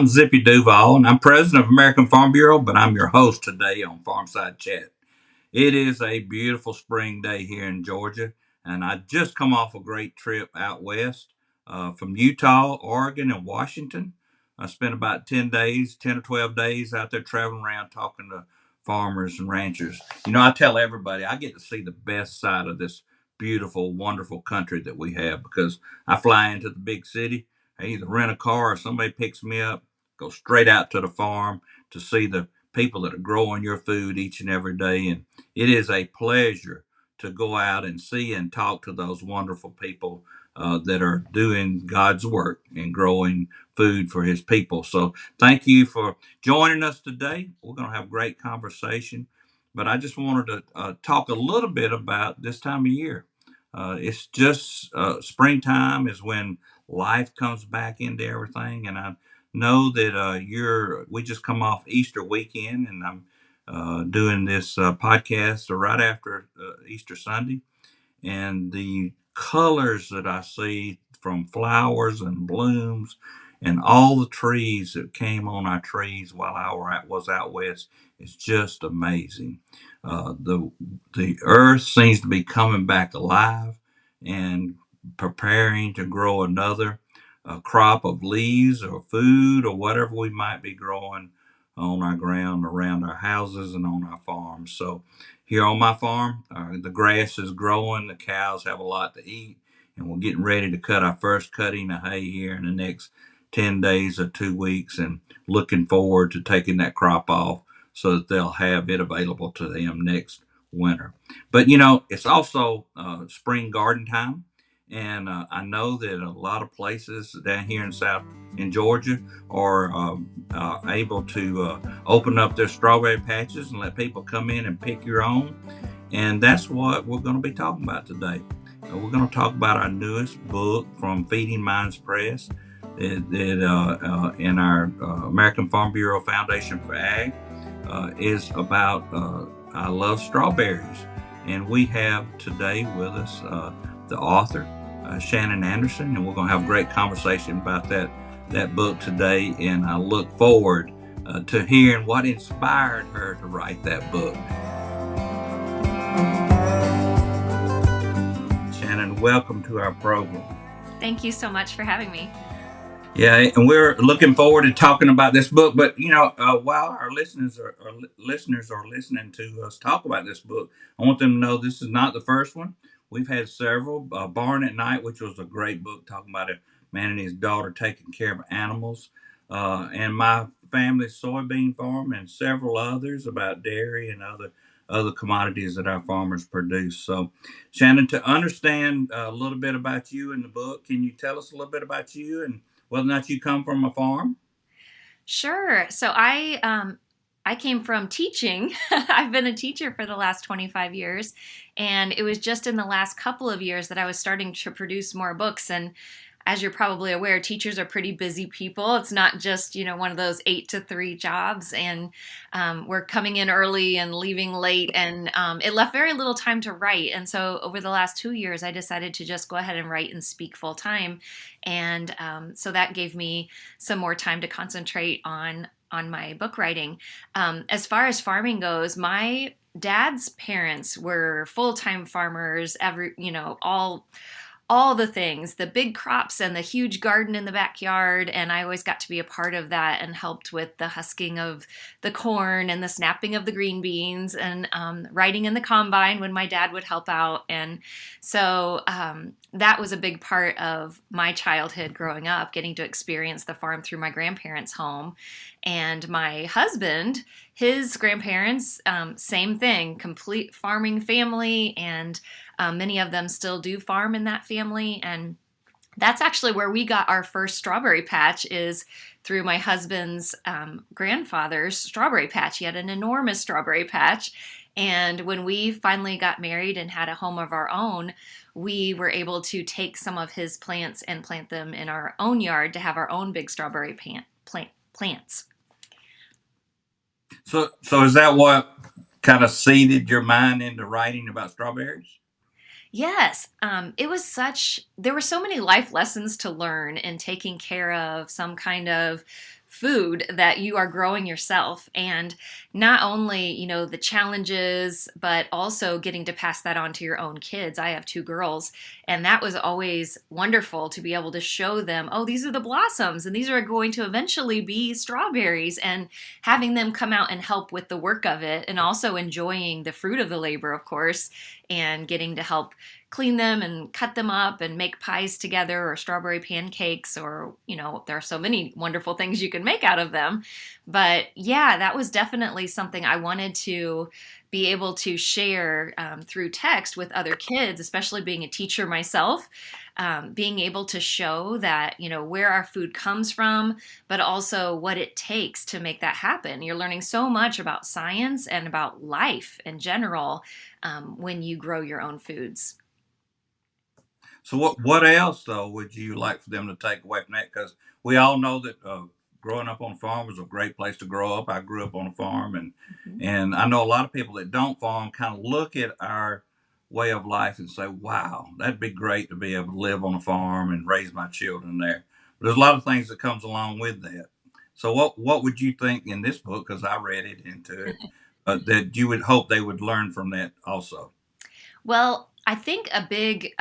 I'm Zippy Duvall, and I'm president of American Farm Bureau, but I'm your host today on Farmside Chat. It is a beautiful spring day here in Georgia, and I just come off a great trip out west from Utah, Oregon, and Washington. I spent about 10 days, 10 or 12 days out there traveling around talking to farmers and ranchers. I tell everybody I get to see the best side of this beautiful, wonderful country that we have because I fly into the big city. I either rent a car or somebody picks me up, go straight out to the farm to see the people that are growing your food each and every day. And it is a pleasure to go out and see and talk to those wonderful people that are doing God's work and growing food for his people. So thank you for joining us today. We're going to have a great conversation, but I just wanted to talk a little bit about this time of year. It's just springtime is when life comes back into everything, and I know that we just come off Easter weekend, and I'm doing this podcast right after Easter Sunday, and the colors that I see from flowers and blooms and all the trees that came on our trees while was out west is just amazing. The earth seems to be coming back alive and preparing to grow another crop of leaves or food or whatever we might be growing on our ground around our houses and on our farms. So here on my farm, the grass is growing, the cows have a lot to eat, and we're getting ready to cut our first cutting of hay here in the next 10 days or 2 weeks, and looking forward to taking that crop off so that they'll have it available to them next winter. But it's also spring garden time. And I know that a lot of places down here in Georgia are able to open up their strawberry patches and let people come in and pick your own. And that's what we're going to be talking about today. We're going to talk about our newest book from Feeding Minds Press that in our American Farm Bureau Foundation for Ag is about I Love Strawberries. And we have today with us the author, Shannon Anderson, and we're going to have a great conversation about that book today, and I look forward to hearing what inspired her to write that book. Shannon, welcome to our program. Thank you so much for having me. Yeah, and we're looking forward to talking about this book. But while our listeners are listening to us talk about this book, I want them to know this is not the first one. We've had several. Barn at Night, which was a great book talking about a man and his daughter taking care of animals, and My Family's Soybean Farm, and several others about dairy and other commodities that our farmers produce. So, Shannon, to understand a little bit about you in the book, can you tell us a little bit about you and whether or not you come from a farm? Sure. So I came from teaching. I've been a teacher for the last 25 years, and it was just in the last couple of years that I was starting to produce more books. And as you're probably aware, teachers are pretty busy people. It's not just, one of those 8 to 3 jobs, and we're coming in early and leaving late, and it left very little time to write. And so over the last 2 years, I decided to just go ahead and write and speak full time. And so that gave me some more time to concentrate on my book writing. As far as farming goes, my dad's parents were full-time farmers, all the things, the big crops and the huge garden in the backyard. And I always got to be a part of that and helped with the husking of the corn and the snapping of the green beans and riding in the combine when my dad would help out. And so that was a big part of my childhood growing up, getting to experience the farm through my grandparents' home. And my husband, his grandparents, same thing, complete farming family, and many of them still do farm in that family. And that's actually where we got our first strawberry patch, is through my husband's grandfather's strawberry patch. He had an enormous strawberry patch. And when we finally got married and had a home of our own, we were able to take some of his plants and plant them in our own yard to have our own big strawberry plants. So is that what kind of seeded your mind into writing about strawberries? Yes, there were so many life lessons to learn in taking care of some kind of food that you are growing yourself, and not only, the challenges, but also getting to pass that on to your own kids. I have two girls, and that was always wonderful to be able to show them, oh, these are the blossoms and these are going to eventually be strawberries, and having them come out and help with the work of it, and also enjoying the fruit of the labor, of course, and getting to help clean them and cut them up and make pies together, or strawberry pancakes, or, there are so many wonderful things you can make out of them. But yeah, that was definitely something I wanted to be able to share through text with other kids, especially being a teacher myself. Being able to show that, where our food comes from, but also what it takes to make that happen. You're learning so much about science and about life in general when you grow your own foods. So what else though would you like for them to take away from that? Because we all know that growing up on a farm was a great place to grow up. I grew up on a farm, and Mhm. I know a lot of people that don't farm kind of look at our way of life and say, "Wow, that'd be great to be able to live on a farm and raise my children there." But there's a lot of things that comes along with that. So what would you think in this book? Because I read it into it, that you would hope they would learn from that also. Well, I think a big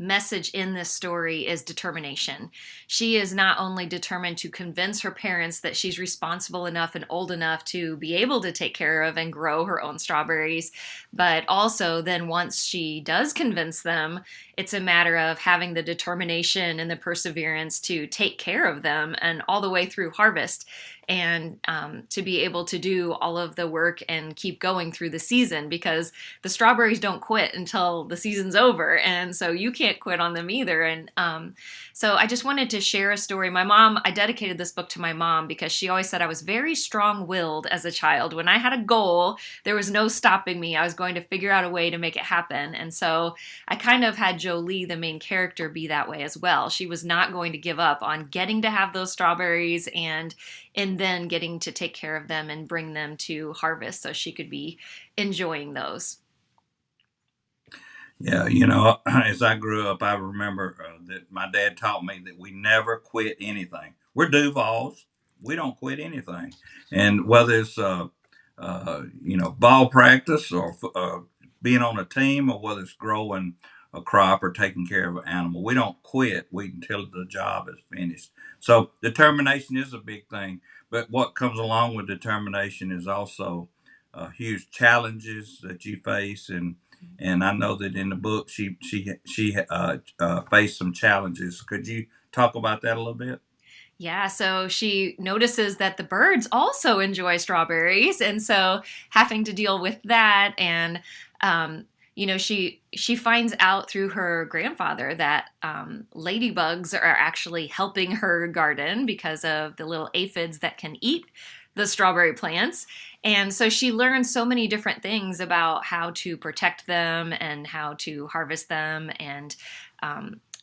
message in this story is determination. She is not only determined to convince her parents that she's responsible enough and old enough to be able to take care of and grow her own strawberries, but also then once she does convince them, it's a matter of having the determination and the perseverance to take care of them and all the way through harvest, and to be able to do all of the work and keep going through the season, because the strawberries don't quit until the season's over, and so you can't quit on them either. And so I just wanted to share a story. I dedicated this book to my mom because she always said I was very strong-willed as a child. When I had a goal, there was no stopping me. I was going to figure out a way to make it happen. And so I kind of had Jolie, the main character, be that way as well. She was not going to give up on getting to have those strawberries, and then getting to take care of them and bring them to harvest so she could be enjoying those. Yeah, as I grew up, I remember that my dad taught me that we never quit anything. We're Duvalls. We don't quit anything. And whether it's, ball practice, or being on a team, or whether it's growing a crop or taking care of an animal, we don't quit until the job is finished. So determination is a big thing. But what comes along with determination is also huge challenges that you face, and I know that in the book she faced some challenges. Could you talk about that a little bit? Yeah, so she notices that the birds also enjoy strawberries, and so having to deal with that, and she finds out through her grandfather that ladybugs are actually helping her garden because of the little aphids that can eat the strawberry plants. And so she learns so many different things about how to protect them and how to harvest them. And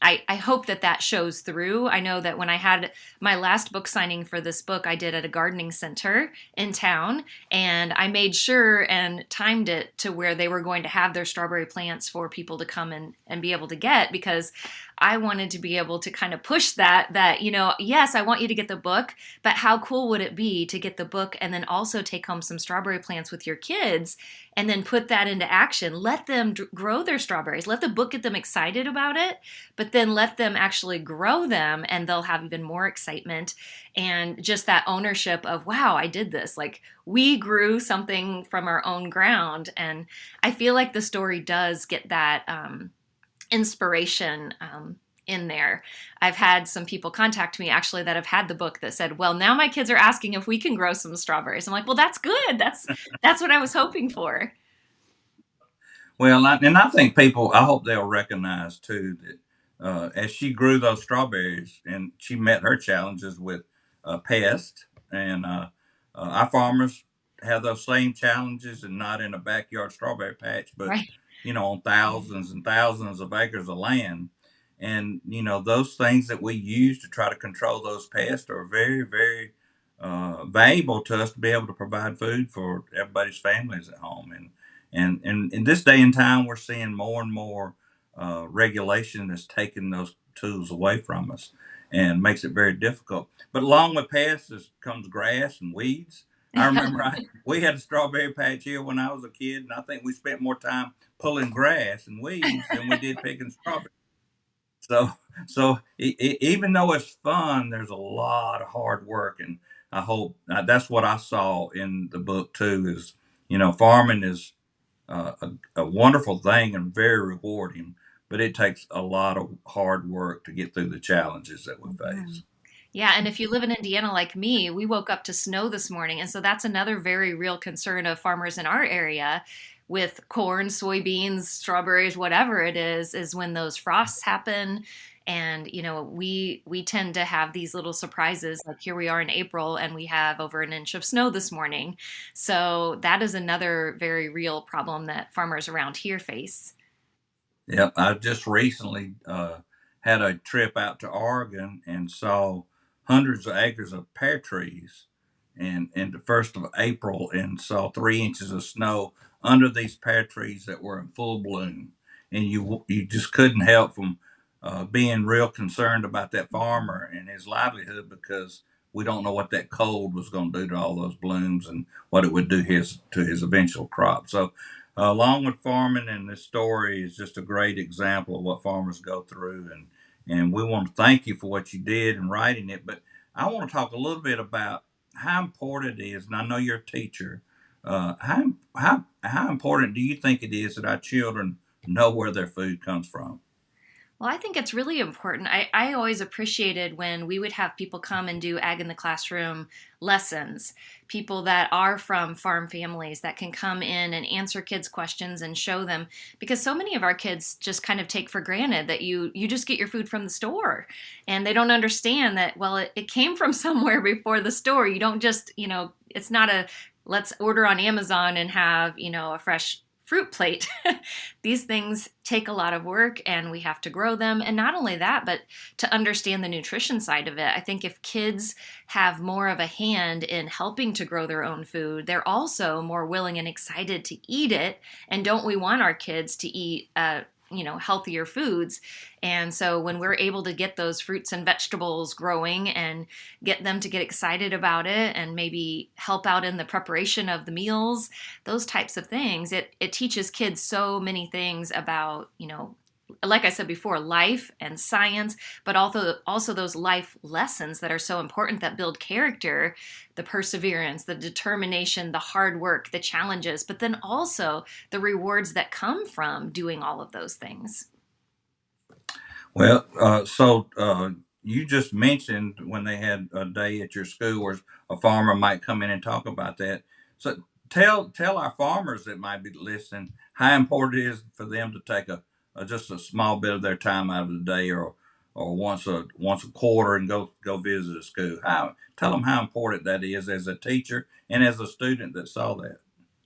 I hope that that shows through. I know that when I had my last book signing for this book, I did at a gardening center in town, and I made sure and timed it to where they were going to have their strawberry plants for people to come and be able to get, because I wanted to be able to kind of push that, yes, I want you to get the book, but how cool would it be to get the book and then also take home some strawberry plants with your kids and then put that into action? Let them grow their strawberries. Let the book get them excited about it, but then let them actually grow them, and they'll have even more excitement and just that ownership of, wow, I did this. Like, we grew something from our own ground. And I feel like the story does get that inspiration in there. I've had some people contact me actually that have had the book that said, well, now my kids are asking if we can grow some strawberries. I'm like, well, that's good. That's what I was hoping for. Well, I think people, I hope they'll recognize too that as she grew those strawberries and she met her challenges with pests, and our farmers have those same challenges, and not in a backyard strawberry patch, but Right. on thousands and thousands of acres of land. And those things that we use to try to control those pests are very, very valuable to us to be able to provide food for everybody's families at home. And in this day and time, we're seeing more and more regulation that's taking those tools away from us. and makes it very difficult. But along with pests comes grass and weeds. I remember we had a strawberry patch here when I was a kid, and I think we spent more time pulling grass and weeds than we did picking strawberries. So, even though it's fun, there's a lot of hard work, and I hope that's what I saw in the book too. Is farming is a wonderful thing and very rewarding, but it takes a lot of hard work to get through the challenges that we Mhm. face. Yeah, and if you live in Indiana like me, we woke up to snow this morning. And so that's another very real concern of farmers in our area with corn, soybeans, strawberries, whatever it is when those frosts happen. And we tend to have these little surprises. Like here we are in April and we have over an inch of snow this morning. So that is another very real problem that farmers around here face. Yep, I just recently had a trip out to Oregon and saw hundreds of acres of pear trees, and in the first of April, and saw 3 inches of snow under these pear trees that were in full bloom, and you just couldn't help from being real concerned about that farmer and his livelihood because we don't know what that cold was going to do to all those blooms and what it would do to his eventual crop. So along with farming, and this story is just a great example of what farmers go through, and we want to thank you for what you did in writing it. But I want to talk a little bit about how important it is, and I know you're a teacher. How important do you think it is that our children know where their food comes from? Well, I think it's really important. I always appreciated when we would have people come and do ag in the classroom lessons, people that are from farm families that can come in and answer kids' questions and show them. Because so many of our kids just kind of take for granted that you just get your food from the store. And they don't understand that, well, it came from somewhere before the store. You don't just, it's not a let's order on Amazon and have, a fresh fruit plate. These things take a lot of work and we have to grow them. And not only that, but to understand the nutrition side of it. I think if kids have more of a hand in helping to grow their own food, they're also more willing and excited to eat it. And don't we want our kids to eat healthier foods? And so when we're able to get those fruits and vegetables growing and get them to get excited about it and maybe help out in the preparation of the meals, those types of things, it teaches kids so many things about, like I said before, life and science, but also those life lessons that are so important that build character, the perseverance, the determination, the hard work, the challenges, but then also the rewards that come from doing all of those things. Well, you just mentioned when they had a day at your school where a farmer might come in and talk about that. So tell our farmers that might be listening how important it is for them to take just a small bit of their time out of the day, or once a quarter, and go visit a school. How Tell them how important that is as a teacher and as a student that saw that.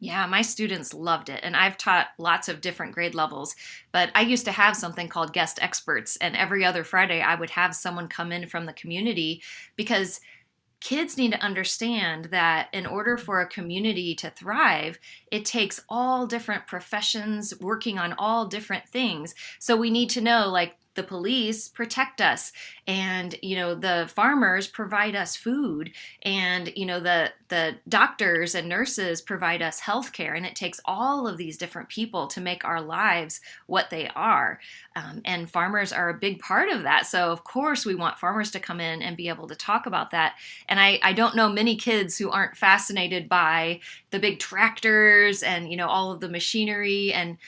Yeah, my students loved it. And I've taught lots of different grade levels. But I used to have something called guest experts. And every other Friday, I would have someone come in from the community because kids need to understand that in order for a community to thrive, it takes all different professions working on all different things. So we need to know, like, the police protect us, and the farmers provide us food, and the doctors and nurses provide us health care, and it takes all of these different people to make our lives what they are. And farmers are a big part of that, so of course we want farmers to come in and be able to talk about that. And I don't know many kids who aren't fascinated by the big tractors and all of the machinery. And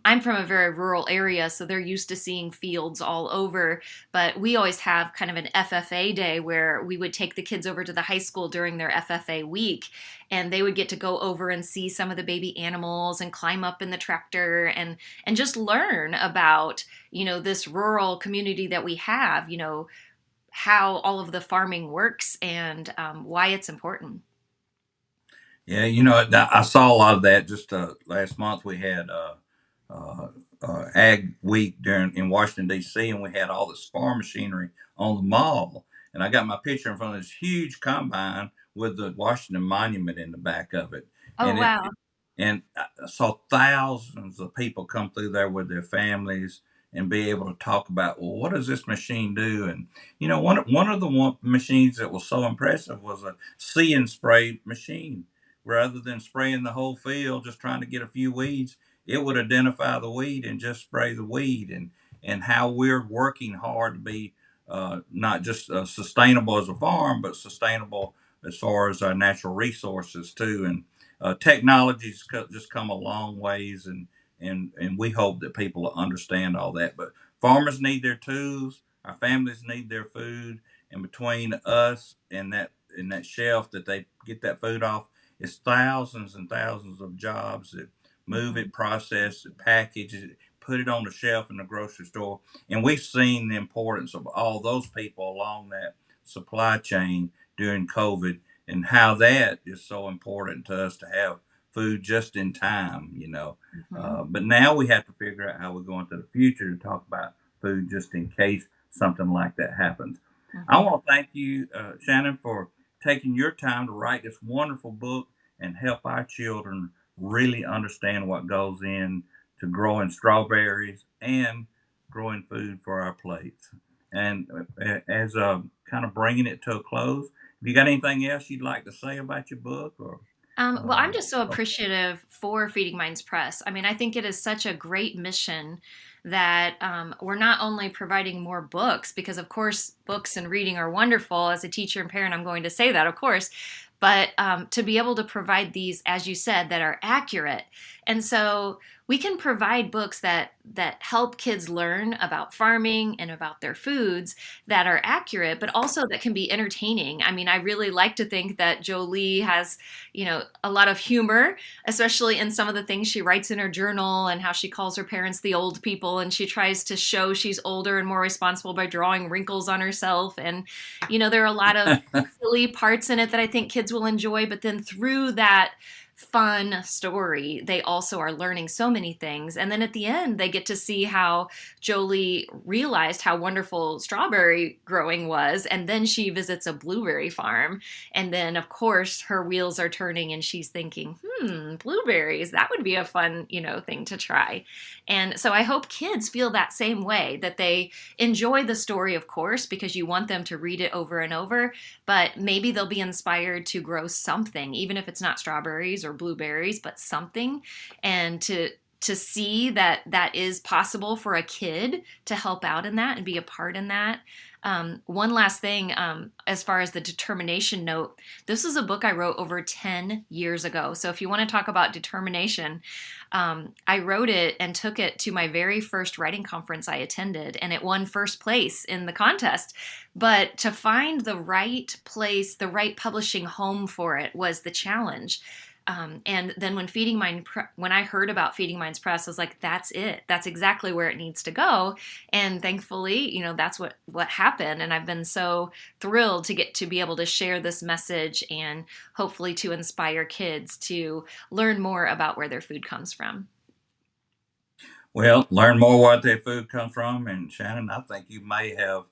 I'm from a very rural area, so they're used to seeing fields all over. But we always have kind of an FFA day where we would take the kids over to the high school during their FFA week, and they would get to go over and see some of the baby animals and climb up in the tractor and just learn about this rural community that we have. How all of the farming works and why it's important. Yeah, I saw a lot of that. Just last month we had uh, Ag Week during in Washington D.C., and we had all this farm machinery on the mall. And I got my picture in front of this huge combine with the Washington Monument in the back of it, Oh, and wow. I saw thousands of people come through there with their families, and be able to talk about, well, what does this machine do? And one of the machines that was so impressive was a see and spray machine. Rather than spraying the whole field, just trying to get a few weeds, it would identify the weed and just spray the weed. And how we're working hard to be not just sustainable as a farm, but sustainable as far as our natural resources too. And technology's just come a long ways, and we hope that people will understand all that. But farmers need their tools, our families need their food, and between us and that shelf that they get that food off, it's thousands and thousands of jobs that move it, process it, package it, put it on the shelf in the grocery store. And we've seen the importance of all those people along that supply chain during COVID, and how that is so important to us to have food just in time. But now we have to figure out how we're going to the future to talk about food just in case something like that happens. I want to thank you, Shannon, for taking your time to write this wonderful book and help our children really understand what goes in to growing strawberries and growing food for our plates. And as kind of bringing it to a close, have you got anything else you'd like to say about your book? Or Well, I'm just so appreciative for Feeding Minds Press. I mean, I think it is such a great mission that we're not only providing more books, because of course books and reading are wonderful. As a teacher and parent, I'm going to say that, of course, but to be able to provide these, as you said, that are accurate. And so we can provide books that help kids learn about farming and about their foods that are accurate, but also that can be entertaining. I mean, I really like to think that Jolie has, a lot of humor, especially in some of the things she writes in her journal, and how she calls her parents the old people, and she tries to show she's older and more responsible by drawing wrinkles on herself. And, there are a lot of silly parts in it that I think kids will enjoy, but then through that fun story, they also are learning so many things. And then at the end, they get to see how Jolie realized how wonderful strawberry growing was. And then she visits a blueberry farm. And then, of course, her wheels are turning and she's thinking, blueberries, that would be a fun, thing to try. And so I hope kids feel that same way, that they enjoy the story, of course, because you want them to read it over and over, but maybe they'll be inspired to grow something, even if it's not strawberries or blueberries, but something, and to see that that is possible for a kid to help out in that and be a part in that. One last thing, as far as the determination note, this is a book I wrote over 10 years ago. So if you want to talk about determination, I wrote it and took it to my very first writing conference I attended, and it won first place in the contest. But to find the right place, the right publishing home for it was the challenge. And then when I heard about Feeding Minds Press, I was like, that's it. That's exactly where it needs to go. And thankfully, that's what happened. And I've been so thrilled to get to be able to share this message and hopefully to inspire kids to learn more about where their food comes from. Well, learn more what their food comes from. And Shannon, I think you may have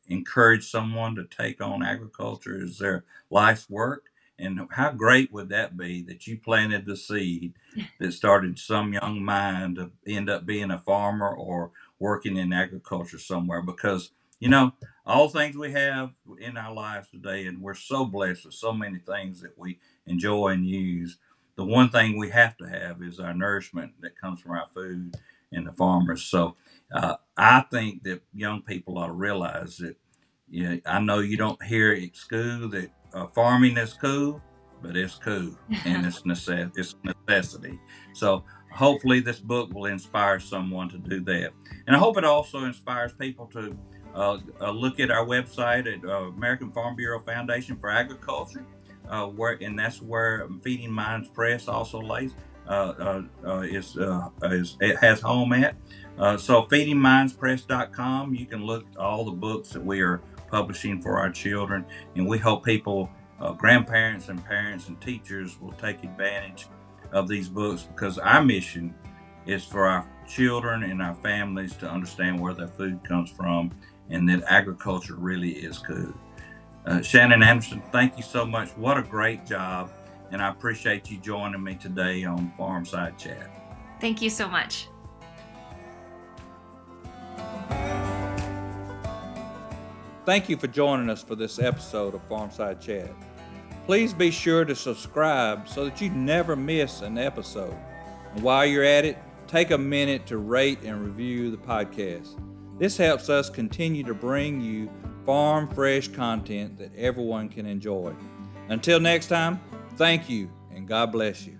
encouraged someone to take on agriculture as their life's work. And how great would that be that you planted the seed that started some young mind to end up being a farmer or working in agriculture somewhere? Because, all things we have in our lives today, and we're so blessed with so many things that we enjoy and use. The one thing we have to have is our nourishment that comes from our food and the farmers. So I think that young people ought to realize that, I know you don't hear at school that farming is cool, but it's cool, and it's necessity. So hopefully this book will inspire someone to do that. And I hope it also inspires people to look at our website at American Farm Bureau Foundation for Agriculture, and that's where Feeding Minds Press also lays. It has home at. So feedingmindspress.com, you can look at all the books that we are publishing for our children, and we hope people, grandparents and parents and teachers, will take advantage of these books, because our mission is for our children and our families to understand where their food comes from, and that agriculture really is cool. Shannon Anderson, thank you so much. What a great job, and I appreciate you joining me today on Farmside Chat. Thank you so much. Thank you for joining us for this episode of Farmside Chat. Please be sure to subscribe so that you never miss an episode. And while you're at it, take a minute to rate and review the podcast. This helps us continue to bring you farm fresh content that everyone can enjoy. Until next time, thank you and God bless you.